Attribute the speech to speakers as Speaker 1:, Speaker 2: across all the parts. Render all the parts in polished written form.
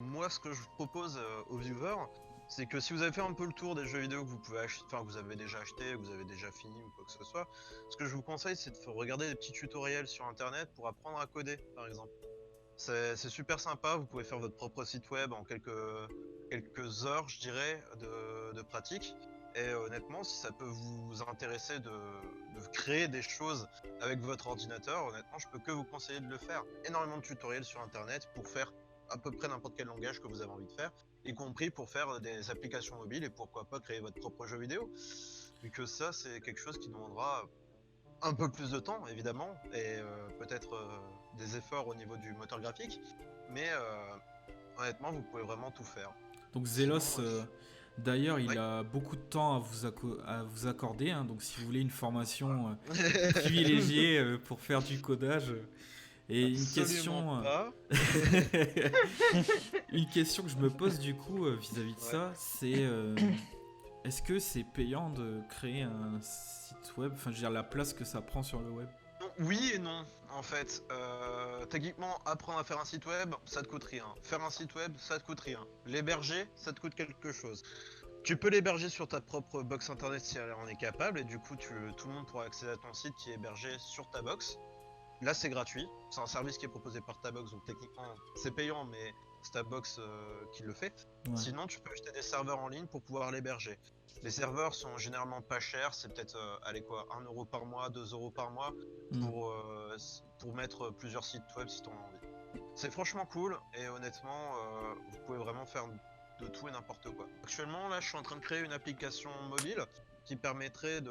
Speaker 1: Moi, ce que je propose aux viewers, c'est que si vous avez fait un peu le tour des jeux vidéo que vous pouvez acheter, enfin que vous avez déjà acheté, que vous avez déjà fini ou quoi que ce soit, ce que je vous conseille, c'est de regarder des petits tutoriels sur internet pour apprendre à coder, par exemple. C'est super sympa, vous pouvez faire votre propre site web en quelques heures, je dirais, de pratique. Et honnêtement, si ça peut vous intéresser de créer des choses avec votre ordinateur, honnêtement, je peux que vous conseiller de le faire. Énormément de tutoriels sur internet pour faire à peu près n'importe quel langage que vous avez envie de faire, y compris pour faire des applications mobiles et pourquoi pas créer votre propre jeu vidéo. Vu que ça, c'est quelque chose qui demandera un peu plus de temps, évidemment, et peut-être des efforts au niveau du moteur graphique, mais honnêtement, vous pouvez vraiment tout faire.
Speaker 2: Donc
Speaker 1: Sinon,
Speaker 2: Zelos, d'ailleurs, il
Speaker 1: ouais.
Speaker 2: a beaucoup de temps à vous accorder. Hein. Donc si vous voulez une formation privilégiée pour faire du codage. Et
Speaker 1: Absolument pas.
Speaker 2: une question que je me pose du coup vis-à-vis de
Speaker 1: Ouais.
Speaker 2: ça, c'est est-ce que c'est payant de créer un site web? Enfin, je veux dire, la place que ça prend sur le web.
Speaker 1: Oui et non, en fait. Techniquement, apprendre à faire un site web, ça te coûte rien. Faire un site web, ça te coûte rien. L'héberger, ça te coûte quelque chose. Tu peux l'héberger sur ta propre box internet si elle en est capable, et du coup, tout le monde pourra accéder à ton site qui est hébergé sur ta box. Là, c'est gratuit. C'est un service qui est proposé par ta box, donc techniquement, c'est payant, mais c'est ta box qui le fait.
Speaker 2: Ouais.
Speaker 1: Sinon, tu peux acheter des serveurs en ligne pour pouvoir l'héberger. Les serveurs sont généralement pas chers, c'est peut-être, allez quoi, 1 € par mois, 2 € par mois
Speaker 2: Hmm.
Speaker 1: pour mettre plusieurs sites web si t'en as envie. C'est franchement cool, et honnêtement, vous pouvez vraiment faire de tout et n'importe quoi. Actuellement, là, je suis en train de créer une application mobile qui permettrait de...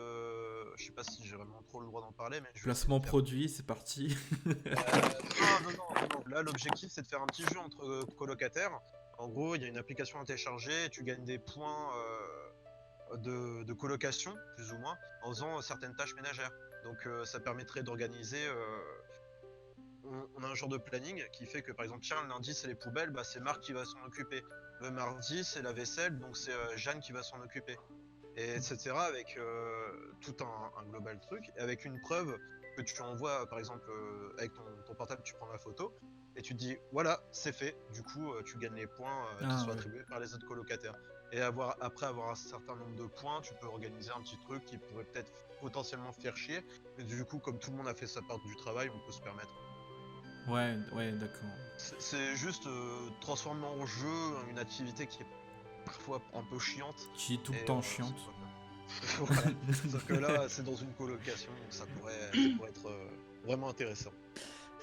Speaker 1: Je sais pas si j'ai vraiment trop le droit d'en parler, mais je vais essayer de
Speaker 2: Placement
Speaker 1: faire.
Speaker 2: produit, c'est parti.
Speaker 1: Non. Là, l'objectif, c'est de faire un petit jeu entre colocataires. En gros, il y a une application à télécharger et tu gagnes des points de colocation, plus ou moins, en faisant certaines tâches ménagères. Donc, ça permettrait d'organiser. On a un genre de planning qui fait que, par exemple, tiens, le lundi, c'est les poubelles, bah, c'est Marc qui va s'en occuper. Le mardi, c'est la vaisselle, donc c'est Jeanne qui va s'en occuper. Et etc. avec tout un global truc, et avec une preuve que tu envoies, par exemple, avec ton portable, tu prends la photo, et tu te dis, voilà, c'est fait. Du coup, tu gagnes les points qui
Speaker 2: Ah
Speaker 1: sont
Speaker 2: ouais.
Speaker 1: attribués par les autres colocataires. Et après avoir un certain nombre de points, tu peux organiser un petit truc qui pourrait peut-être potentiellement faire chier. Et du coup, comme tout le monde a fait sa part du travail, on peut se permettre.
Speaker 2: Ouais, ouais, d'accord.
Speaker 1: C'est juste transformer en jeu une activité qui est parfois un peu chiante.
Speaker 2: Qui est tout le
Speaker 1: Et
Speaker 2: temps
Speaker 1: ça
Speaker 2: chiante.
Speaker 1: pourrait faire. Voilà. Sauf que là, c'est dans une colocation, donc ça pourrait être vraiment intéressant.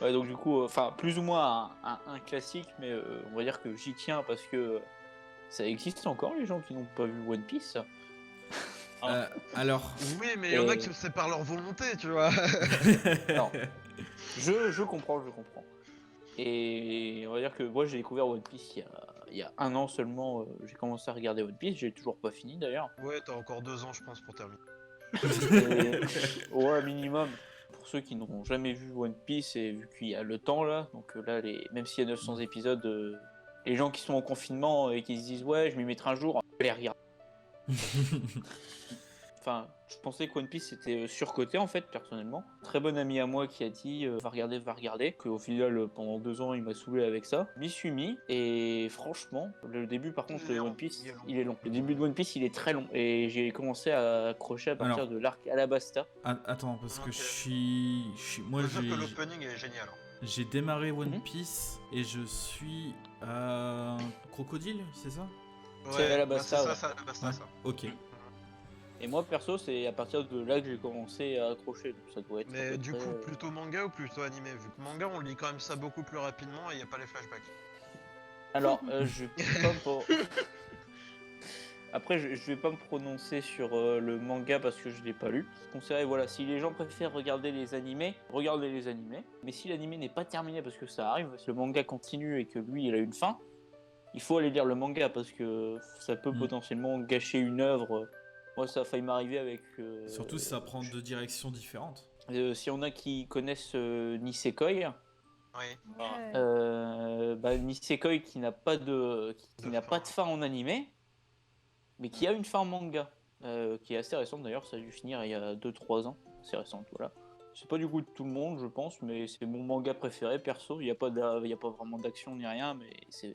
Speaker 3: Ouais, donc du coup, enfin, plus ou moins un classique, mais on va dire que j'y tiens parce que ça existe encore les gens qui n'ont pas vu One Piece.
Speaker 2: Alors,
Speaker 1: Oui, mais il y en a
Speaker 3: Et
Speaker 1: qui c'est par leur volonté, tu vois.
Speaker 3: alors, je comprends, je comprends. Et on va dire que moi j'ai découvert One Piece il y a un an seulement. J'ai commencé à regarder One Piece, j'ai toujours pas fini d'ailleurs.
Speaker 1: Ouais, t'as encore 2 ans, je pense, pour terminer.
Speaker 3: Et ouais, minimum. Pour ceux qui n'ont jamais vu One Piece et vu qu'il y a le temps là, donc là, même s'il y a 900 épisodes, les gens qui sont en confinement et qui se disent ouais, je m'y mettrai un jour, les regarder. Enfin, je pensais que One Piece était surcoté en fait, personnellement. Très bon ami à moi qui a dit va regarder. Qu'au final, pendant 2 ans, il m'a saoulé avec ça. M'y suis mis et franchement, le début par contre
Speaker 1: Il
Speaker 3: de
Speaker 1: est
Speaker 3: One
Speaker 1: long,
Speaker 3: Piece,
Speaker 1: il est long.
Speaker 3: il est long. Le début de One Piece, il est très long et j'ai commencé à accrocher à partir
Speaker 2: alors,
Speaker 3: de l'arc Alabasta.
Speaker 2: attends, parce que
Speaker 1: Ok.
Speaker 2: moi
Speaker 1: Faut dire que l'opening est génial.
Speaker 2: j'ai démarré One
Speaker 3: Mhm.
Speaker 2: Piece et je suis à Crocodile, c'est ça?
Speaker 3: C'est
Speaker 1: Ouais, bah c'est
Speaker 3: Alabasta,
Speaker 1: ça,
Speaker 3: ouais.
Speaker 1: ça, basta
Speaker 2: Ouais.
Speaker 1: ça.
Speaker 2: Ok.
Speaker 3: Et moi perso, c'est à partir de là que j'ai commencé à accrocher. Donc ça doit être à
Speaker 1: Mais
Speaker 3: peu
Speaker 1: du
Speaker 3: près.
Speaker 1: coup, plutôt manga ou plutôt animé? Vu que manga, on lit quand même ça beaucoup plus rapidement et il n'y a pas les flashbacks.
Speaker 3: Alors, je vais pas me... Après, je vais pas me prononcer sur le manga parce que je l'ai pas lu. Je conseillerais, voilà, si les gens préfèrent regarder les animés, regardez les animés. Mais si l'animé n'est pas terminé parce que ça arrive, si le manga continue et que lui, il a une fin, il faut aller lire le manga parce que ça peut
Speaker 2: Hmm.
Speaker 3: potentiellement gâcher une œuvre. Moi, ça a failli m'arriver avec.
Speaker 2: Surtout si ça prend deux directions différentes.
Speaker 3: S'il y en a qui connaissent Nisekoi,
Speaker 1: Oui,
Speaker 3: bah, Nisekoi qui n'a pas qui
Speaker 1: de
Speaker 3: n'a pas
Speaker 1: fin.
Speaker 3: de fin en animé, mais qui a une fin en manga, qui est assez récente d'ailleurs, ça a dû finir il y a 2-3 ans, c'est récente, voilà. C'est pas du goût de tout le monde, je pense, mais c'est mon manga préféré, perso. Il n'y a pas vraiment d'action ni rien, mais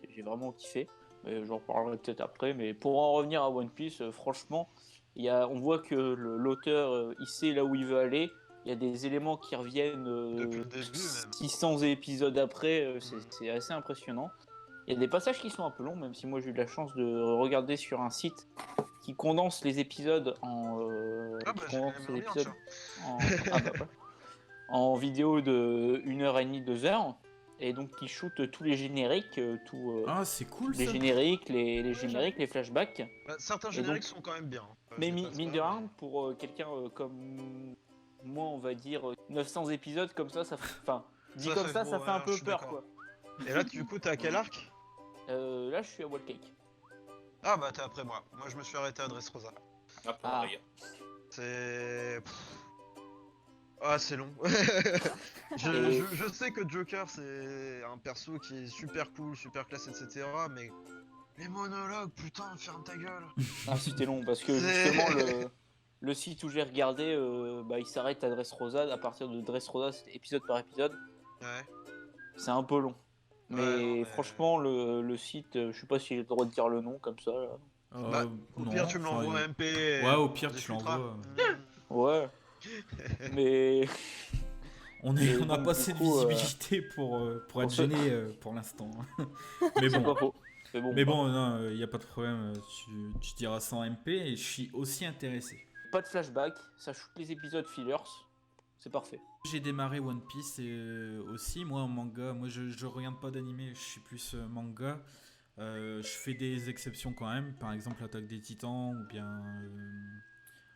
Speaker 3: j'ai vraiment kiffé. J'en parlerai peut-être après, mais pour en revenir à One Piece, franchement, on voit que l'auteur, il sait là où il veut aller. Il y a des éléments qui reviennent
Speaker 1: Depuis le début, même.
Speaker 3: 600 épisodes après, c'est assez impressionnant. Il y a des passages qui sont un peu longs, même si moi j'ai eu la chance de regarder sur un site qui condense les épisodes en vidéo de 1h30, 2h, et donc qui shoot tous les génériques,
Speaker 2: Ah, c'est cool
Speaker 3: les
Speaker 2: ça.
Speaker 3: génériques, les génériques, les flashbacks.
Speaker 1: Bah, certains génériques sont quand même bien.
Speaker 3: Mais
Speaker 1: Je les passe
Speaker 3: mine
Speaker 1: pas,
Speaker 3: de rien, pour quelqu'un comme moi, on va dire 900 épisodes comme ça, enfin, dit comme ça, ça fait un peu peur, quoi.
Speaker 1: Et là, du coup, t'es à quel arc?
Speaker 3: Là, je suis à Wall Cake.
Speaker 1: Ah bah t'es après moi. Moi je me suis arrêté à Dressrosa.
Speaker 3: Ah.
Speaker 1: C'est... Ah c'est long. je sais que Joker c'est un perso qui est super cool, super classe, etc. Mais les monologues, putain, ferme ta gueule.
Speaker 3: Ah, c'était long parce que justement le site où j'ai regardé, il s'arrête à Dressrosa. À partir de Dressrosa, c'est épisode par épisode.
Speaker 1: Ouais.
Speaker 3: C'est un peu long. Mais franchement, le site, je sais pas si j'ai le droit de dire le nom comme ça. Là.
Speaker 1: Au pire, tu me l'envoies MP.
Speaker 2: Ouais, au pire, tu l'envoies.
Speaker 3: Ouais. Mais.
Speaker 2: On n'a pas assez de visibilité pour être gêné pour l'instant. Mais bon. Mais bon, non, y a pas de problème. Tu diras ça en MP et je suis aussi intéressé.
Speaker 3: Pas de flashback, ça shoot les épisodes fillers. C'est parfait.
Speaker 2: J'ai démarré One Piece aussi, moi en manga, je regarde pas d'animé, je suis plus manga. Je fais des exceptions quand même, par exemple Attaque des Titans ou bien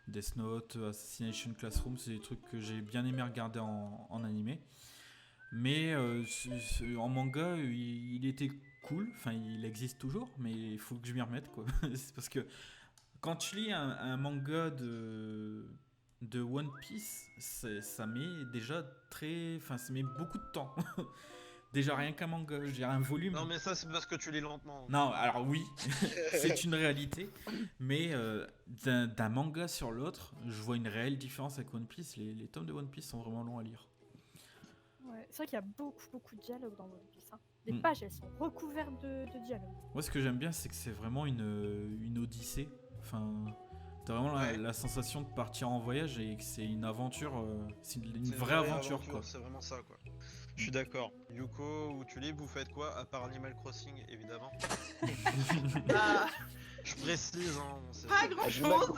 Speaker 2: Death Note, Assassination Classroom, c'est des trucs que j'ai bien aimé regarder en animé. Mais en manga, il était cool, enfin il existe toujours, mais il faut que je m'y remette quoi. C'est parce que quand tu lis un manga de One Piece, ça met déjà ça met beaucoup de temps. Déjà rien qu'un manga, je dirais un volume.
Speaker 1: Non mais ça c'est parce que tu lis lentement.
Speaker 2: Non, alors oui, c'est une réalité, mais d'un manga sur l'autre, je vois une réelle différence avec One Piece. Les tomes de One Piece sont vraiment longs à lire.
Speaker 4: Ouais, c'est vrai qu'il y a beaucoup de dialogues dans One Piece. Hein. Les pages, elles sont recouvertes de dialogues.
Speaker 2: Moi, ce que j'aime bien, c'est que c'est vraiment une odyssée. Enfin, t'as vraiment la sensation de partir en voyage et que c'est une aventure, c'est une vraie aventure quoi.
Speaker 1: C'est vraiment ça quoi. Je suis d'accord. Yuko ou Tulip, vous faites quoi à part Animal Crossing évidemment? Je précise, hein.
Speaker 5: Pas grand chose.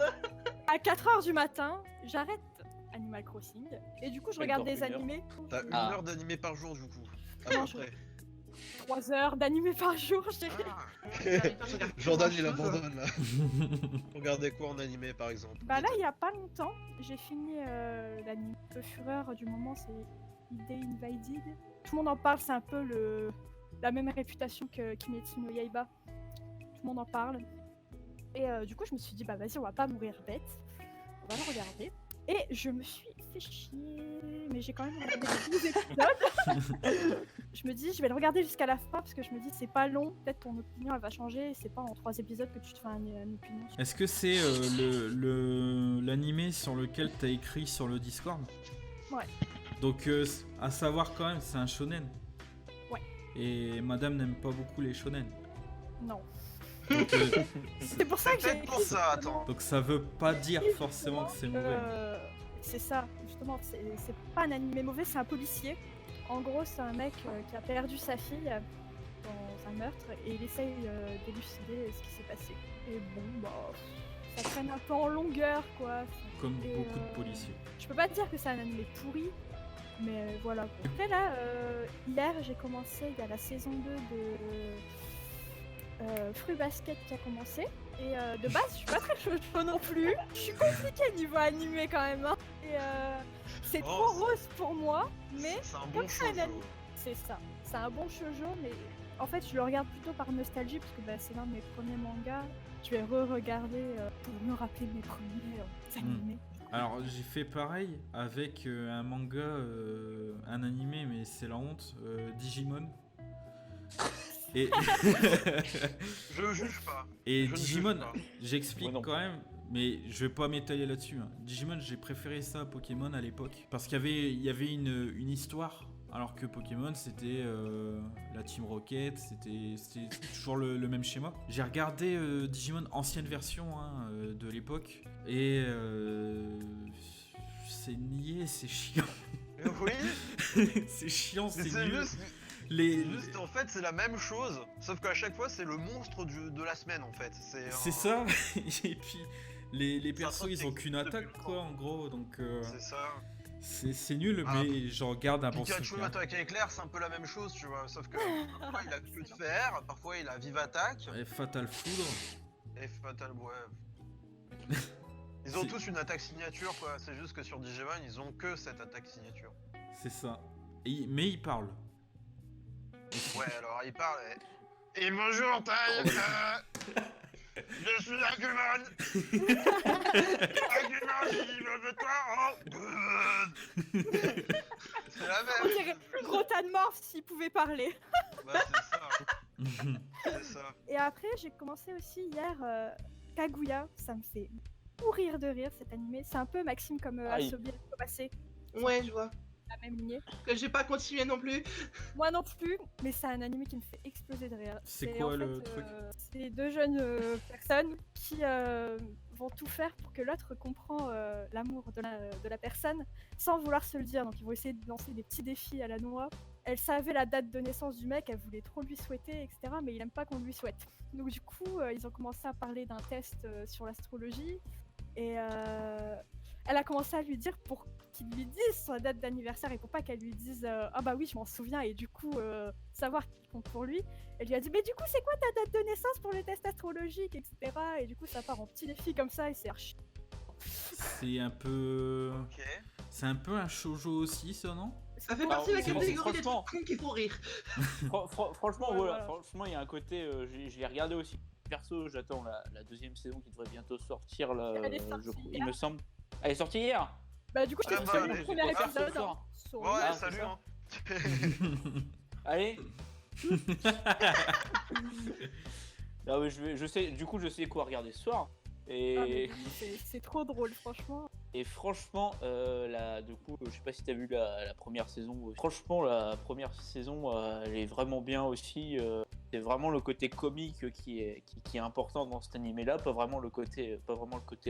Speaker 4: À 4h du matin, j'arrête Animal Crossing et du coup je regarde des animés.
Speaker 1: T'as 1 heure d'animé par jour du coup. À peu près.
Speaker 4: 3 heures d'animé par jour, je dirais.
Speaker 1: Jordan il abandonne là. Regardez quoi en animé par exemple?
Speaker 4: Bah là il y a pas longtemps, j'ai fini l'anime. Le fureur du moment c'est Idea Invaded. Tout le monde en parle, c'est un peu la même réputation que Kimetsu no Yaiba. Tout le monde en parle. Et du coup je me suis dit bah vas-y on va pas mourir bête. On va le regarder. Et je me suis fait chier, mais j'ai quand même regardé 12 épisodes. Je me dis, je vais le regarder jusqu'à la fin parce que je me dis, c'est pas long, peut-être ton opinion elle va changer. C'est pas en 3 épisodes que tu te fais une opinion.
Speaker 2: Est-ce que c'est l'animé sur lequel t'as écrit sur le Discord?
Speaker 4: Ouais.
Speaker 2: Donc, à savoir quand même, c'est un shonen.
Speaker 4: Ouais.
Speaker 2: Et madame n'aime pas beaucoup les shonen.
Speaker 4: Non.
Speaker 2: Donc,
Speaker 4: c'est pour ça que j'ai.
Speaker 1: pour ça, attends.
Speaker 2: Donc ça veut pas dire forcément que c'est mauvais.
Speaker 4: C'est ça, justement, c'est pas un animé mauvais, c'est un policier. En gros, c'est un mec qui a perdu sa fille dans un meurtre et il essaye d'élucider ce qui s'est passé. Et bon, bah, ça traîne un peu en longueur, quoi.
Speaker 2: Comme beaucoup de policiers.
Speaker 4: Je peux pas te dire que c'est un animé pourri, mais voilà. Après là, hier, j'ai commencé, il y a la saison 2 de Fruit Basket qui a commencé. Et de base, je suis pas très chaud non plus. Je suis compliquée niveau animé quand même. Hein. Et c'est trop rose pour moi, mais
Speaker 1: c'est un bon shoujo.
Speaker 4: C'est ça. C'est un bon shoujo, mais en fait, je le regarde plutôt par nostalgie parce que c'est l'un de mes premiers mangas. Je vais re-regarder pour me rappeler mes premiers animés.
Speaker 2: Alors j'ai fait pareil avec un manga, un animé, mais c'est la honte, Digimon. Et
Speaker 1: je juge pas.
Speaker 2: Et Digimon, j'explique quand même. Mais je vais pas m'étaler là-dessus. Hein. Digimon, j'ai préféré ça à Pokémon à l'époque. Parce qu'il y avait une histoire. Alors que Pokémon, c'était la Team Rocket, c'était toujours le même schéma. J'ai regardé Digimon ancienne version hein, de l'époque. Et c'est niais, c'est chiant.
Speaker 1: Oui,
Speaker 2: C'est chiant,
Speaker 1: mais
Speaker 2: c'est
Speaker 1: c'est
Speaker 2: nul.
Speaker 1: juste,
Speaker 2: Les...
Speaker 1: juste, en fait, c'est la même chose, sauf qu'à chaque fois, c'est le monstre de la semaine, en fait.
Speaker 2: C'est ça. Et puis, les
Speaker 1: C'est un
Speaker 2: persos,
Speaker 1: truc
Speaker 2: ils
Speaker 1: qui
Speaker 2: ont
Speaker 1: existe
Speaker 2: qu'une
Speaker 1: depuis
Speaker 2: attaque, quoi,
Speaker 1: longtemps.
Speaker 2: en gros. Donc,
Speaker 1: C'est ça.
Speaker 2: c'est nul,
Speaker 1: Ah,
Speaker 2: mais j'en garde un bon
Speaker 1: Pikachu
Speaker 2: souvenir.
Speaker 1: attaque éclair, c'est un peu la même chose, tu vois, sauf que parfois il a que de fer, parfois il a vive attaque,
Speaker 2: Et Fatal Foudre.
Speaker 1: et fatal, ouais. Ils ont
Speaker 2: C'est-
Speaker 1: tous une attaque signature, quoi, c'est juste que sur Digimon, ils ont que cette attaque signature.
Speaker 2: C'est ça. Mais il parle.
Speaker 1: Ouais, alors il parle, et bonjour, taille, je suis Agumon. Agumon, il veut toi, oh. C'est la
Speaker 4: On
Speaker 1: même.
Speaker 4: dirait gros tas de morph s'il pouvait parler.
Speaker 1: Bah, c'est ça, c'est ça.
Speaker 4: Et après, j'ai commencé aussi hier Kaguya. Ça me fait mourir de rire cet animé. C'est un peu Maxime comme
Speaker 3: Aïe.
Speaker 4: Asobi passé,
Speaker 5: Ouais, je vois.
Speaker 4: la même lignée.
Speaker 5: Que j'ai pas continué non plus.
Speaker 4: Moi non plus, mais c'est un animé qui me fait exploser de rire.
Speaker 2: C'est
Speaker 4: Et
Speaker 2: quoi
Speaker 4: en
Speaker 2: le
Speaker 4: fait,
Speaker 2: truc
Speaker 4: c'est deux jeunes personnes qui vont tout faire pour que l'autre comprend l'amour de la personne sans vouloir se le dire. Donc ils vont essayer de lancer des petits défis à la noix. Elle savait la date de naissance du mec, elle voulait trop lui souhaiter, etc. Mais il aime pas qu'on lui souhaite. Donc du coup, ils ont commencé à parler d'un test sur l'astrologie. Et elle a commencé à lui dire pour qu'il lui dise sa date d'anniversaire et pour pas qu'elle lui dise ah bah oui je m'en souviens et du coup savoir qu'il compte pour lui. Elle lui a dit mais du coup c'est quoi ta date de naissance pour le test astrologique, etc. Et du coup ça part en petit défi comme ça et c'est archi.
Speaker 2: C'est un peu.
Speaker 1: Ok.
Speaker 2: C'est un peu un shoujo aussi, ça, non?
Speaker 5: Ça fait partie de la
Speaker 3: c'est bon,
Speaker 5: catégorie des
Speaker 3: franchement.
Speaker 5: trucs cons qui font rire.
Speaker 3: Franchement,
Speaker 4: Ouais,
Speaker 3: voilà.
Speaker 4: voilà.
Speaker 3: Franchement, il y a un côté. Je l'ai regardé aussi. Perso, j'attends la deuxième saison qui devrait bientôt sortir. Là,
Speaker 4: Elle est sortie
Speaker 3: il
Speaker 4: hier.
Speaker 3: me semble. Elle est sortie hier.
Speaker 4: Bah du coup je
Speaker 1: Ah
Speaker 4: t'ai
Speaker 1: bah,
Speaker 4: fait
Speaker 1: allez.
Speaker 4: le premier
Speaker 3: Ah,
Speaker 4: épisode.
Speaker 3: ce soir.
Speaker 4: hein, sur-
Speaker 1: Ouais,
Speaker 3: Ah, c'est
Speaker 1: salut,
Speaker 3: ça.
Speaker 1: hein.
Speaker 3: Allez. Ah oui, je sais. Du coup, je sais quoi regarder ce soir.
Speaker 4: Ah, mais
Speaker 3: Et,
Speaker 4: c'est trop drôle franchement.
Speaker 3: et franchement, du coup, je sais pas si t'as vu la première saison. Franchement, la première saison, elle est vraiment bien aussi. C'est vraiment le côté comique qui est important dans cet animé-là, pas vraiment le côté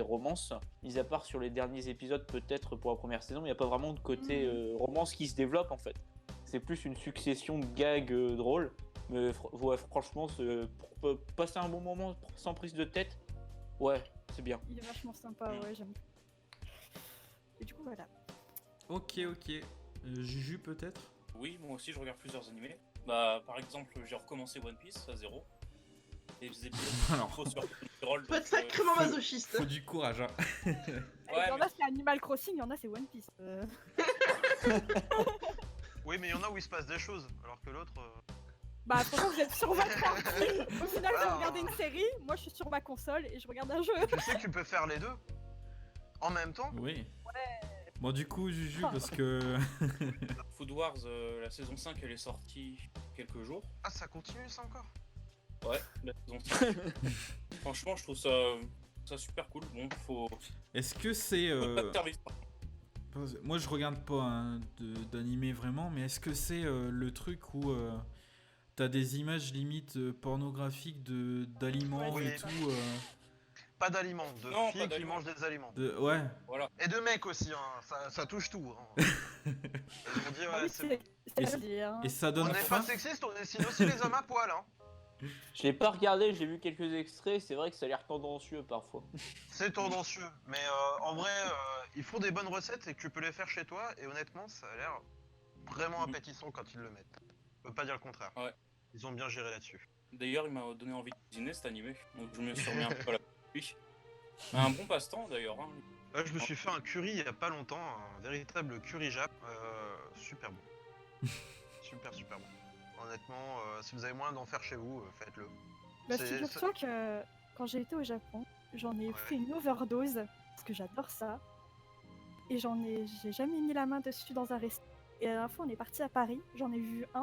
Speaker 3: romance. Mis à part sur les derniers épisodes, peut-être pour la première saison, il n'y a pas vraiment de côté romance qui se développe en fait. C'est plus une succession de gags drôles. Mais ouais, franchement, pour passer un bon moment sans prise de tête, ouais, c'est bien.
Speaker 4: Il est vachement sympa, ouais j'aime. Et du coup voilà.
Speaker 2: Ok. Juju, peut-être?
Speaker 6: Oui, moi aussi je regarde plusieurs animés. Bah, par exemple, j'ai recommencé One Piece à zéro. Et les épisodes
Speaker 2: Alors,
Speaker 6: trop sur Crunchyroll.
Speaker 5: Faut être sacrément masochiste.
Speaker 2: faut du courage, hein.
Speaker 4: Il y en a c'est Animal Crossing, il y en a c'est One Piece.
Speaker 1: Oui, mais il y en a où il se passe des choses, alors que l'autre.
Speaker 4: Bah franchement vous êtes sur votre partie. Au final vous
Speaker 1: Ah.
Speaker 4: regardez une série, moi je suis sur ma console et je regarde un jeu.
Speaker 1: Tu sais que tu peux faire les deux en même temps.
Speaker 2: Oui. Bon, du coup, Juju, parce que.
Speaker 6: Food Wars, la saison 5, elle est sortie quelques jours.
Speaker 1: Ah, ça continue ça encore.
Speaker 6: Ouais, la saison 5. Franchement, je trouve ça super cool. Bon, faut
Speaker 2: Est-ce que c'est.
Speaker 6: pas de service.
Speaker 2: Moi, je regarde pas hein, d'animé vraiment, mais est-ce que c'est le truc où t'as des images limite pornographiques d'aliments
Speaker 1: Oui.
Speaker 2: et tout
Speaker 1: Pas d'aliments, de
Speaker 6: Non,
Speaker 1: filles
Speaker 6: pas
Speaker 1: qui
Speaker 6: d'aliments.
Speaker 1: mangent des aliments.
Speaker 2: Ouais.
Speaker 6: Voilà.
Speaker 1: Et de mecs aussi, hein. Ça touche tout. Hein. Ils vont dire,
Speaker 4: Ah
Speaker 1: ouais,
Speaker 4: oui,
Speaker 1: c'est
Speaker 4: c'est
Speaker 2: Et
Speaker 4: à dire. hein.
Speaker 2: Et ça
Speaker 1: On
Speaker 2: donne
Speaker 1: n'est
Speaker 2: faim.
Speaker 1: pas sexiste, on dessine aussi les hommes à poil. Hein.
Speaker 3: Je l'ai pas regardé, j'ai vu quelques extraits, c'est vrai que ça a l'air tendancieux parfois.
Speaker 1: C'est tendancieux, mais en vrai, ils font des bonnes recettes et que tu peux les faire chez toi. Et honnêtement, ça a l'air vraiment
Speaker 6: Mhm.
Speaker 1: appétissant quand ils le mettent. On peut pas dire le contraire.
Speaker 6: Ouais.
Speaker 1: Ils ont bien géré là-dessus.
Speaker 6: D'ailleurs, il m'a donné envie de cuisiner cet animé. Donc je me suis remis un peu à la oui. Un bon passe-temps d'ailleurs. Hein.
Speaker 1: Là, je me suis fait un curry il y a pas longtemps, un véritable curry jap. Super bon. Super bon. Honnêtement, si vous avez moyen d'en faire chez vous, faites-le.
Speaker 4: Bah
Speaker 1: C'est-
Speaker 4: figure-toi que quand j'ai été au Japon, j'en ai
Speaker 1: Ouais.
Speaker 4: fait une overdose parce que j'adore ça. Et j'ai jamais mis la main dessus dans un resto. Et la dernière fois on est parti à Paris, j'en ai vu un.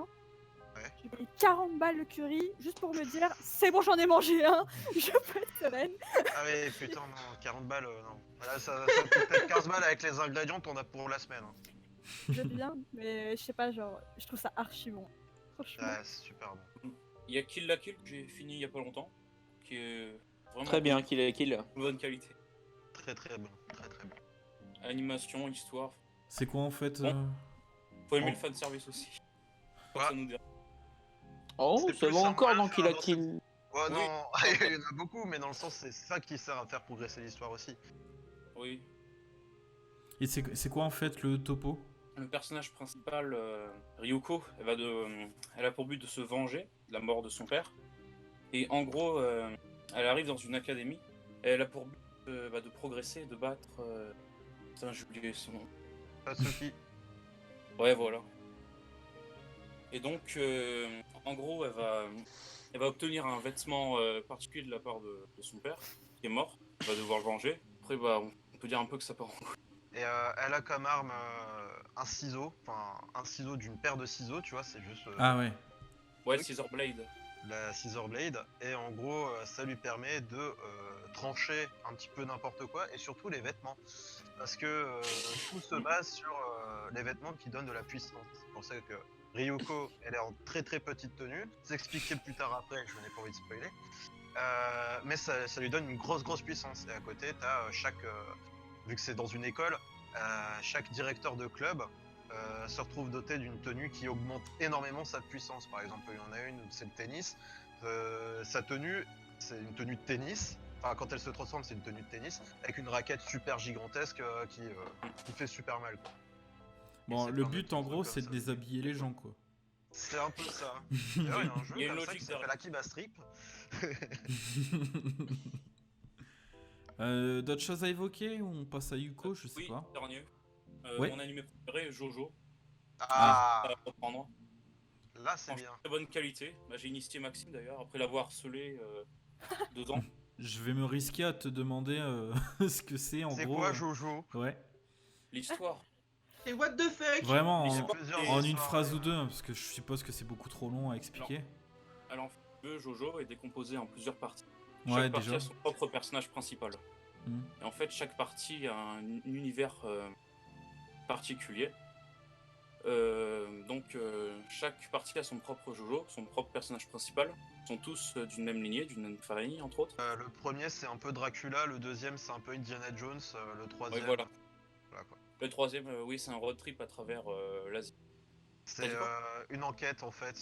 Speaker 1: Ouais.
Speaker 4: J'ai payé 40 balles le curry juste pour me dire c'est bon, j'en ai mangé un, je peux être sereine.
Speaker 1: Ah ouais, putain, non, 40 balles, non. Là, ça coûte peut-être 15 balles avec les ingrédients, t'en as pour la semaine. Hein.
Speaker 4: Je veux bien, mais je sais pas, genre, je trouve ça archi bon. Franchement.
Speaker 1: Ouais, c'est super bon.
Speaker 6: Il y a Kill la Kill que j'ai fini il y a pas longtemps, qui est vraiment
Speaker 3: Très bien, qu'il est.
Speaker 6: de bonne qualité.
Speaker 1: Très très bon, très très bon.
Speaker 6: Animation, histoire.
Speaker 2: C'est quoi en fait
Speaker 6: Bon. Faut aimer
Speaker 2: Oh.
Speaker 6: le fanservice aussi.
Speaker 1: Ouais.
Speaker 6: Ça nous dérange.
Speaker 3: Oh,
Speaker 1: C'est
Speaker 3: c'est
Speaker 1: plus
Speaker 3: bon
Speaker 1: un
Speaker 3: encore
Speaker 1: moyen
Speaker 3: dans
Speaker 1: de
Speaker 3: Kill
Speaker 1: faire
Speaker 3: la
Speaker 1: un
Speaker 3: Kill.
Speaker 1: Ouais,
Speaker 6: Oui.
Speaker 1: non, il y en a beaucoup, mais dans le sens, c'est ça qui sert à faire progresser l'histoire aussi.
Speaker 6: Oui.
Speaker 2: Et c'est quoi en fait le topo?
Speaker 6: Le personnage principal, Ryuko, elle a pour but de se venger de la mort de son père. Et en gros, elle arrive dans une académie. Et elle a pour but de progresser, de battre. Putain, j'ai oublié son nom.
Speaker 1: Satsuki.
Speaker 6: Ouais, voilà. Et donc, en gros, elle va obtenir un vêtement particulier de la part de son père, qui est mort. Elle va devoir le venger. Après, bah, on peut dire un peu que ça part en couille.
Speaker 1: Et elle a comme arme un ciseau, enfin un ciseau d'une paire de ciseaux, tu vois, c'est juste
Speaker 2: Ah ouais.
Speaker 6: Ouais, Scissor Blade.
Speaker 1: la scissor blade. Et en gros, ça lui permet de trancher un petit peu n'importe quoi, et surtout les vêtements. Parce que tout se base sur les vêtements qui donnent de la puissance. C'est pour ça que Ryuko, elle est en très très petite tenue. C'est expliqué plus tard après, je n'ai pas envie de spoiler. Mais ça lui donne une grosse puissance. Et à côté, t'as vu que c'est dans une école, chaque directeur de club se retrouve doté d'une tenue qui augmente énormément sa puissance. Par exemple, il y en a une, c'est le tennis. Sa tenue, c'est une tenue de tennis. Enfin, quand elle se transforme, c'est une tenue de tennis avec une raquette super gigantesque qui fait super mal. Quoi.
Speaker 2: Bon,
Speaker 1: c'est
Speaker 2: le
Speaker 1: plein de
Speaker 2: but
Speaker 1: petits
Speaker 2: en
Speaker 1: trucs
Speaker 2: gros
Speaker 1: comme
Speaker 2: c'est de
Speaker 1: ça.
Speaker 2: déshabiller les gens quoi.
Speaker 1: C'est un peu ça. D'ailleurs, il y a un jeu
Speaker 6: Il y a une
Speaker 1: comme ça
Speaker 6: logique
Speaker 1: qui s'appelle
Speaker 6: derrière.
Speaker 1: Akiba Strip.
Speaker 2: D'autres choses à évoquer ou on passe à Yuko, je sais
Speaker 6: Oui,
Speaker 2: pas.
Speaker 6: dernier.
Speaker 2: Ouais.
Speaker 6: Mon animé préféré, Jojo.
Speaker 1: Ah,
Speaker 6: À reprendre.
Speaker 1: là c'est
Speaker 6: En
Speaker 1: bien.
Speaker 6: très bonne qualité. Bah, j'ai initié Maxime d'ailleurs, après l'avoir harcelé dedans.
Speaker 2: Je vais me risquer à te demander ce que c'est en
Speaker 1: C'est
Speaker 2: gros.
Speaker 1: quoi Jojo?
Speaker 2: Ouais.
Speaker 6: L'histoire.
Speaker 5: C'est what the fuck?
Speaker 2: Vraiment
Speaker 1: Il y a
Speaker 2: en,
Speaker 1: plusieurs
Speaker 2: en une
Speaker 1: histoires,
Speaker 2: phrase
Speaker 1: ouais.
Speaker 2: ou deux, hein, parce que je suppose que c'est beaucoup trop long à expliquer.
Speaker 6: Alors, Jojo est décomposé en plusieurs parties.
Speaker 2: Ouais,
Speaker 6: Chaque partie
Speaker 2: déjà.
Speaker 6: a son propre personnage principal.
Speaker 2: Mhm.
Speaker 6: Et en fait, chaque partie a un univers particulier. Donc, chaque partie a son propre Jojo, son propre personnage principal. Ils sont tous d'une même lignée, d'une même famille, entre autres.
Speaker 1: Le premier c'est un peu Dracula, le deuxième c'est un peu Indiana Jones, le
Speaker 6: Oui,
Speaker 1: troisième.
Speaker 6: voilà.
Speaker 1: Voilà, quoi.
Speaker 6: Le troisième, oui, c'est un road trip à travers l'Asie.
Speaker 1: C'est
Speaker 6: dit quoi
Speaker 1: une enquête en fait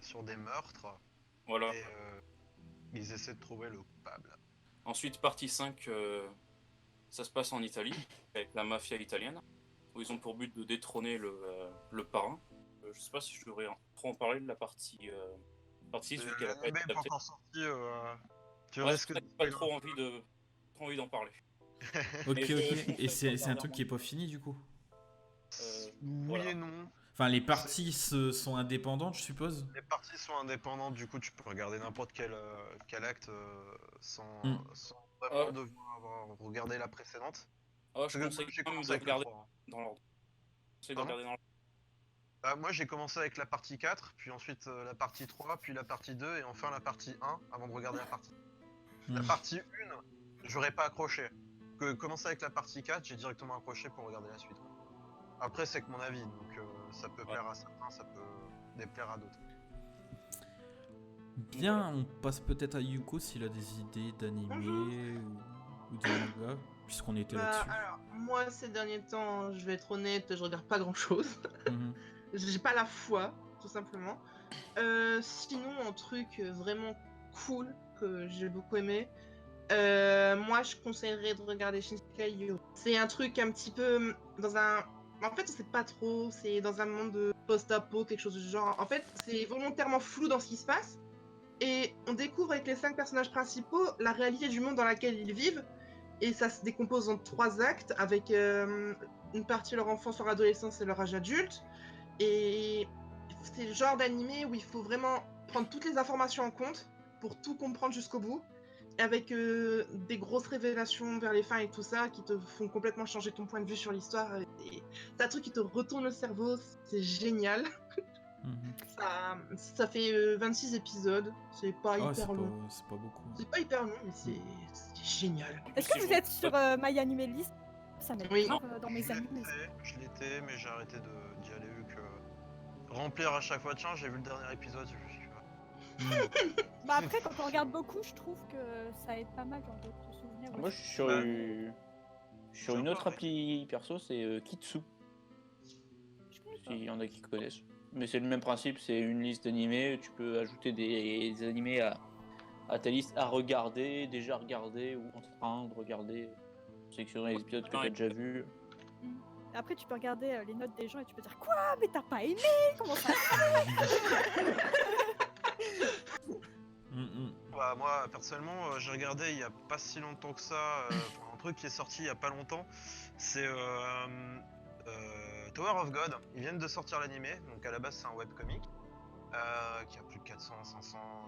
Speaker 1: sur des meurtres
Speaker 6: Voilà.
Speaker 1: et ils essaient de trouver le coupable.
Speaker 6: Ensuite, partie 5, ça se passe en Italie, avec la mafia italienne, où ils ont pour but de détrôner le parrain. Je sais pas si je devrais trop en parler de la partie 6, vu qu'elle a pas
Speaker 1: L'anime
Speaker 6: été
Speaker 1: est pas
Speaker 6: adaptée.
Speaker 1: encore sorti, tu
Speaker 6: Ouais,
Speaker 1: risques
Speaker 6: c'est
Speaker 1: de
Speaker 6: pas
Speaker 1: spoiler
Speaker 6: trop envie d'en parler.
Speaker 2: Ok,
Speaker 6: Et
Speaker 2: ok.
Speaker 6: je
Speaker 2: Et
Speaker 6: conseille
Speaker 2: c'est
Speaker 6: de
Speaker 2: un
Speaker 6: regarder
Speaker 2: truc
Speaker 6: en
Speaker 2: qui est pas fini du coup.
Speaker 1: Oui
Speaker 6: voilà.
Speaker 1: et non.
Speaker 2: Enfin, les parties sont indépendantes, je suppose.
Speaker 1: Les parties sont indépendantes, du coup tu peux regarder n'importe quel acte
Speaker 2: Hmm.
Speaker 1: sans vraiment
Speaker 6: Ah.
Speaker 1: devoir avoir regardé la précédente.
Speaker 6: Je
Speaker 1: Parce que moi,
Speaker 6: conseille
Speaker 1: j'ai
Speaker 6: quand même
Speaker 1: commencé
Speaker 6: de
Speaker 1: avec le
Speaker 6: regarder
Speaker 1: 3. Hein.
Speaker 6: dans l'ordre. J'essaie de
Speaker 1: Pardon
Speaker 6: regarder dans l'ordre.
Speaker 1: Moi j'ai commencé avec la partie 4, puis ensuite la partie 3, puis la partie 2 et enfin la partie 1 avant de regarder la partie. La
Speaker 2: Hmm.
Speaker 1: partie 1, j'aurais pas accroché. Que commencer avec la partie 4, j'ai directement accroché pour regarder la suite. Quoi. Après c'est que mon avis, donc ça peut plaire à certains, ça peut déplaire à d'autres.
Speaker 2: Bien, on passe peut-être à Yuko s'il a des idées d'animé ou de manga, puisqu'on était là-dessus.
Speaker 5: Alors, moi, ces derniers temps, je vais être honnête, je regarde pas grand chose.
Speaker 2: Mhm.
Speaker 5: J'ai pas la foi, tout simplement. Sinon, un truc vraiment cool que j'ai beaucoup aimé, moi je conseillerais de regarder Shinsekai Yori. C'est un truc un petit peu dans un. En fait, on sait pas trop, c'est dans un monde de post-apo, quelque chose du genre. En fait, c'est volontairement flou dans ce qui se passe. Et on découvre avec les 5 personnages principaux la réalité du monde dans laquelle ils vivent. Et ça se décompose en 3 actes, avec une partie leur enfance, leur adolescence et leur âge adulte. Et c'est le genre d'animé où il faut vraiment prendre toutes les informations en compte pour tout comprendre jusqu'au bout, avec des grosses révélations vers les fins et tout ça qui te font complètement changer ton point de vue sur l'histoire. C'est un truc qui te retourne le cerveau, c'est génial.
Speaker 2: Mhm.
Speaker 5: Ça fait 26 épisodes, c'est pas
Speaker 2: Ah ouais,
Speaker 5: hyper long.
Speaker 2: c'est pas beaucoup.
Speaker 5: C'est pas hyper long, mais c'est génial.
Speaker 4: Est-ce que
Speaker 6: C'est
Speaker 4: vous êtes sur My Anime List? Ça m'aide
Speaker 5: Oui.
Speaker 4: grave dans mes
Speaker 1: Je
Speaker 4: animés.
Speaker 1: l'étais, mais j'ai arrêté d'y aller vu que remplir à chaque fois. Tiens, j'ai vu le dernier épisode.
Speaker 4: Bah après, quand on regarde beaucoup, je trouve que ça aide pas mal, genre de te souvenir.
Speaker 3: Moi, je
Speaker 4: aussi.
Speaker 3: suis sur,
Speaker 1: Ouais.
Speaker 3: sur
Speaker 1: J'en
Speaker 3: une autre
Speaker 1: parlais.
Speaker 3: appli perso, c'est Kitsu,
Speaker 4: Je connais pas.
Speaker 3: s'il y en a qui connaissent. Mais c'est le même principe, c'est une liste d'animés, tu peux ajouter des animés à ta liste à regarder, déjà regardé ou en train de regarder, sélectionner les épisodes que tu as déjà vus.
Speaker 4: Après, tu peux regarder les notes des gens et tu peux dire quoi? Mais t'as pas aimé? Comment ça?
Speaker 1: Bah, moi, personnellement, j'ai regardé il y a pas si longtemps que ça, un truc qui est sorti il y a pas longtemps. C'est Tower of God. Ils viennent de sortir l'animé, donc à la base c'est un webcomic qui a plus de 400,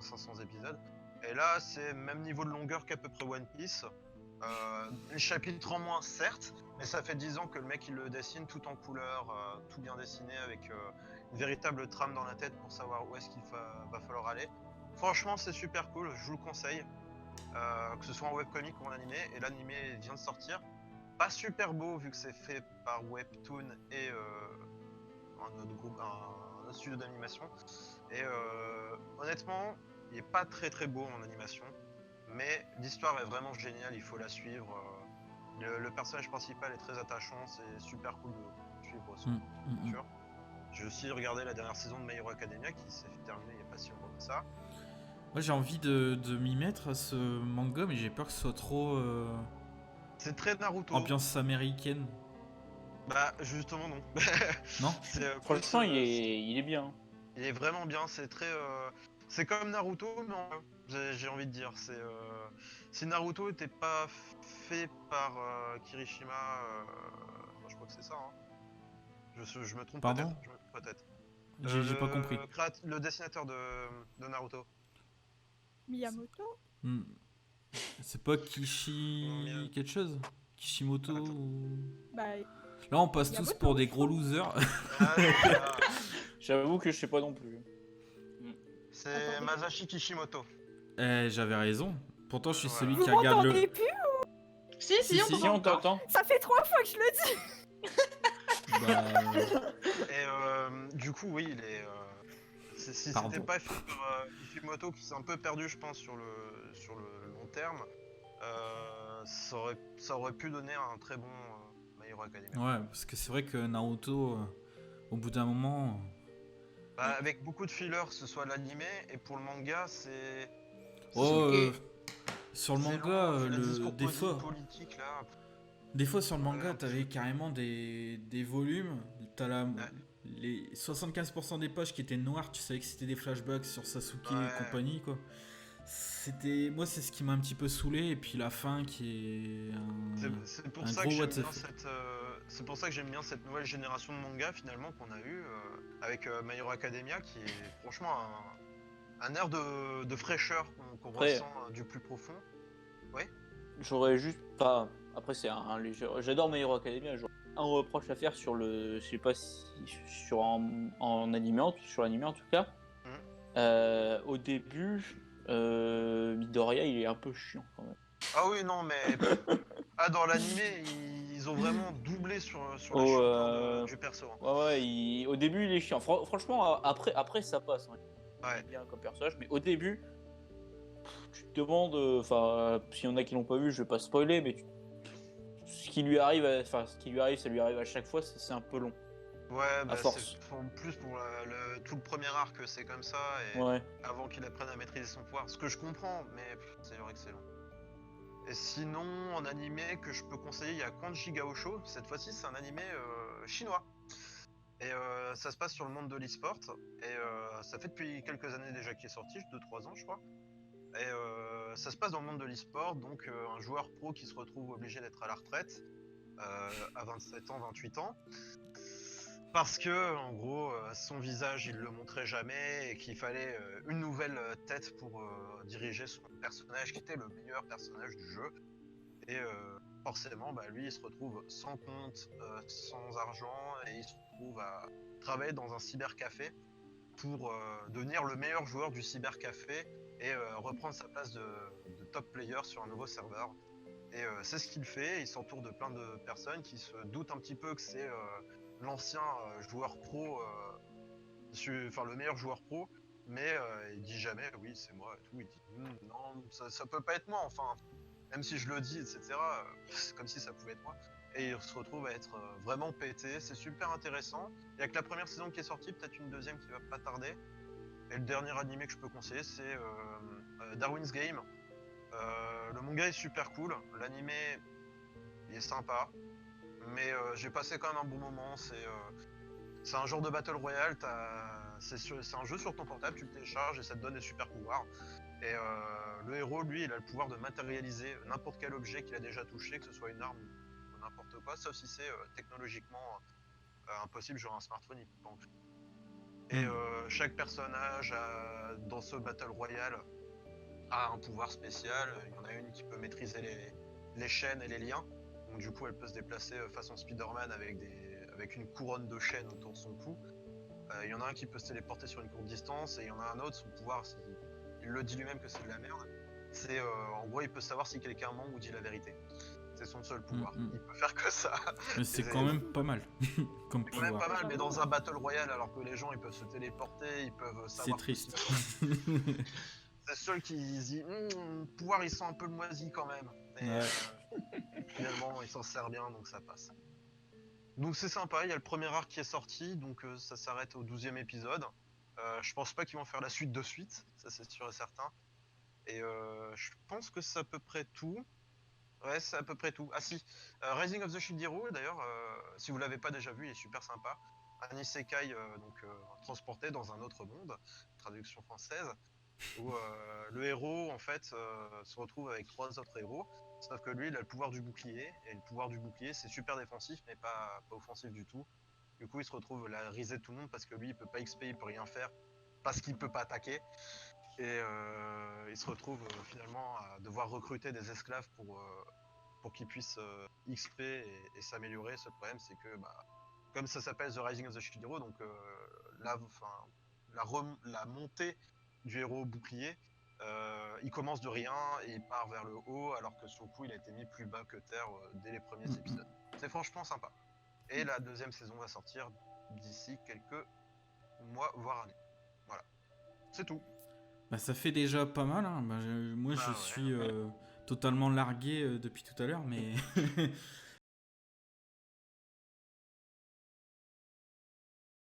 Speaker 1: 500 épisodes. Et là, c'est même niveau de longueur qu'à peu près One Piece. Les chapitres en moins, certes, mais ça fait 10 ans que le mec il le dessine tout en couleur, tout bien dessiné avec une véritable trame dans la tête pour savoir où est-ce qu'il va falloir aller. Franchement, c'est super cool, je vous le conseille, que ce soit en webcomic ou en animé. Et l'animé vient de sortir. Pas super beau vu que c'est fait par Webtoon et un autre groupe, un autre studio d'animation. Et honnêtement, il est pas très très beau en animation, mais l'histoire est vraiment géniale, il faut la suivre. Le personnage principal est très attachant, c'est super cool de suivre son aventure. J'ai aussi regardé la dernière saison de My Hero Academia qui s'est terminée il n'y a pas si longtemps que ça.
Speaker 2: Moi j'ai envie de m'y mettre à ce manga, mais j'ai peur que ce soit trop
Speaker 1: C'est très Naruto.
Speaker 2: ambiance américaine.
Speaker 1: Bah justement non.
Speaker 2: Non?
Speaker 1: C'est,
Speaker 3: Franchement,
Speaker 1: plus,
Speaker 3: il est bien.
Speaker 1: il est vraiment bien, c'est très... c'est comme Naruto, mais j'ai envie de dire. Si Naruto était pas fait par Kirishima, je crois que c'est ça, hein. Je me trompe
Speaker 2: Pardon?
Speaker 1: peut-être.
Speaker 2: J'ai pas compris.
Speaker 1: Le dessinateur de Naruto.
Speaker 4: Miyamoto?
Speaker 2: Hmm. C'est pas Kishi... quelque chose? Kishimoto
Speaker 1: Attends.
Speaker 2: ou...
Speaker 4: Bah,
Speaker 2: Là on passe tous
Speaker 4: Miyamoto,
Speaker 2: pour des
Speaker 4: je
Speaker 2: gros
Speaker 4: crois.
Speaker 2: losers.
Speaker 1: Ah,
Speaker 3: J'avoue que je sais pas non plus.
Speaker 1: c'est
Speaker 4: Attendez.
Speaker 1: Masashi Kishimoto.
Speaker 2: J'avais raison. Pourtant je suis
Speaker 1: Voilà.
Speaker 2: celui
Speaker 4: Vous
Speaker 2: qui regarde
Speaker 4: m'entendez
Speaker 2: le...
Speaker 4: plus?
Speaker 5: Si,
Speaker 2: Si,
Speaker 5: on
Speaker 2: si,
Speaker 3: Si on
Speaker 5: t'entend.
Speaker 3: t'entend.
Speaker 4: Ça fait 3 fois que je le dis!
Speaker 2: Bah,
Speaker 1: Et du coup, oui, il est. Si c'était
Speaker 2: Pardon.
Speaker 1: pas fait par Kishimoto, qui s'est un peu perdu, je pense, sur le long terme, ça aurait pu donner un très bon My Hero Academia.
Speaker 2: Ouais, parce que c'est vrai que Naruto, au bout d'un moment...
Speaker 1: Bah, avec beaucoup de fillers, que ce soit l'animé, et pour le manga, c'est.
Speaker 2: Oh,
Speaker 5: ok.
Speaker 2: sur le
Speaker 1: c'est
Speaker 2: manga,
Speaker 1: long, le discours
Speaker 2: des fois...
Speaker 1: politique là.
Speaker 2: Des fois sur le manga,
Speaker 1: Ouais.
Speaker 2: t'avais carrément des volumes. T'as les 75% des pages qui étaient noires, tu savais que c'était des flashbacks sur Sasuke
Speaker 1: Ouais.
Speaker 2: et compagnie quoi. Moi c'est ce qui m'a un petit peu saoulé, et puis la fin qui est
Speaker 1: C'est pour
Speaker 2: un
Speaker 1: ça
Speaker 2: gros
Speaker 1: que
Speaker 2: what
Speaker 1: j'aime
Speaker 2: the
Speaker 1: bien
Speaker 2: fuck.
Speaker 1: c'est pour ça que j'aime bien cette nouvelle génération de manga finalement qu'on a eu avec My Hero Academia, qui est franchement un air de fraîcheur qu'on
Speaker 3: Après,
Speaker 1: ressent du plus profond.
Speaker 3: j'aurais juste pas. Après, c'est un léger. J'adore My Hero Academia. J'aurais un reproche à faire sur le. Je sais pas si. En animé, sur l'animé en tout cas. Au début, Midoriya, il est un peu chiant quand même.
Speaker 1: Ah oui, non, mais dans l'animé, ils ont vraiment doublé sur la
Speaker 3: Oh,
Speaker 1: chanteur du perso, hein.
Speaker 3: Ouais, au début, il est chiant. Franchement, après, ça passe. Hein.
Speaker 1: Ouais.
Speaker 3: Il est bien comme personnage, mais au début, tu te demandes. Enfin, s'il y en a qui l'ont pas vu, je vais pas spoiler, mais ce qui lui arrive, ça lui arrive à chaque fois, c'est un peu long.
Speaker 1: Ouais, bah,
Speaker 3: force.
Speaker 1: c'est plus pour tout le premier arc que c'est comme ça, et
Speaker 3: Ouais.
Speaker 1: avant qu'il apprenne à maîtriser son pouvoir. Ce que je comprends, mais c'est vrai que c'est long. Et sinon, en animé que je peux conseiller, il y a Kanji Gaosho. Cette fois-ci, c'est un animé chinois. Et ça se passe sur le monde de l'e-sport. Et ça fait depuis quelques années déjà qu'il est sorti, 2-3 ans je crois. Et ça se passe dans le monde de l'e-sport, donc un joueur pro qui se retrouve obligé d'être à la retraite à 27 ans, 28 ans. Parce que, en gros, son visage, il le montrait jamais, et qu'il fallait une nouvelle tête pour diriger son personnage, qui était le meilleur personnage du jeu. Et forcément, bah, lui, il se retrouve sans compte, sans argent, et il se retrouve à travailler dans un cybercafé pour devenir le meilleur joueur du cybercafé et reprendre sa place de top player sur un nouveau serveur. Et c'est ce qu'il fait, il s'entoure de plein de personnes qui se doutent un petit peu que c'est l'ancien joueur pro, enfin le meilleur joueur pro, mais il dit jamais oui c'est moi et tout, il dit non ça peut pas être moi, enfin même si je le dis etc, c'est comme si ça pouvait être moi. Et il se retrouve à être vraiment pété, c'est super intéressant. Il y a que la première saison qui est sortie, peut-être une deuxième qui va pas tarder. Et le dernier animé que je peux conseiller c'est Darwin's Game. Le manga est super cool, l'animé il est sympa, mais j'ai passé quand même un bon moment. C'est un genre de battle royale, c'est un jeu sur ton portable, tu le télécharges et ça te donne des super pouvoirs. Et le héros, lui, il a le pouvoir de matérialiser n'importe quel objet qu'il a déjà touché, que ce soit une arme ou n'importe quoi, sauf si c'est technologiquement impossible, genre un smartphone, il peut pas en créer. Et chaque personnage dans ce battle royale a un pouvoir spécial. Il y en a une qui peut maîtriser les chaînes et les liens. Donc du coup, elle peut se déplacer façon Spider-Man avec une couronne de chaînes autour de son cou. Il y en a un qui peut se téléporter sur une courte distance et il y en a un autre, son pouvoir, il le dit lui-même que c'est de la merde. C'est en gros, il peut savoir si quelqu'un ment ou dit la vérité. C'est son seul pouvoir. Il peut faire que ça.
Speaker 2: Mais c'est quand même pas mal comme
Speaker 1: C'est quand même
Speaker 2: pouvoir.
Speaker 1: pas mal, mais dans un battle royale, alors que les gens ils peuvent se téléporter, ils peuvent
Speaker 2: C'est
Speaker 1: savoir.
Speaker 2: triste.
Speaker 1: C'est seul qui dit pouvoir il sent un peu le moisi quand même. Et
Speaker 2: Ouais.
Speaker 1: finalement il s'en sert bien donc ça passe. Donc c'est sympa, il y a le premier arc qui est sorti, donc ça s'arrête au 12e épisode. Je pense pas qu'ils vont faire la suite de suite, ça c'est sûr et certain. Et je pense que c'est à peu près tout. Ouais, c'est à peu près tout. Ah si, Rising of the Shield Hero d'ailleurs, si vous l'avez pas déjà vu, il est super sympa. Un isekai transporté dans un autre monde, traduction française, où le héros en fait se retrouve avec 3 autres héros, sauf que lui il a le pouvoir du bouclier, et le pouvoir du bouclier c'est super défensif mais pas offensif du tout. Du coup il se retrouve à riser tout le monde parce que lui il peut pas XP, il peut rien faire parce qu'il peut pas attaquer, et il se retrouve finalement à devoir recruter des esclaves pour qu'ils puissent XP et s'améliorer. Ce problème c'est que comme ça s'appelle The Rising of the Shield Hero, donc la montée du héros bouclier, il commence de rien et il part vers le haut, alors que son coup il a été mis plus bas que terre dès les premiers épisodes. C'est franchement sympa. Et la deuxième saison va sortir d'ici quelques mois, voire années. Voilà. C'est tout.
Speaker 2: Bah, ça fait déjà pas mal. Hein. Moi, je
Speaker 1: Bah ouais.
Speaker 2: suis totalement largué depuis tout à l'heure, mais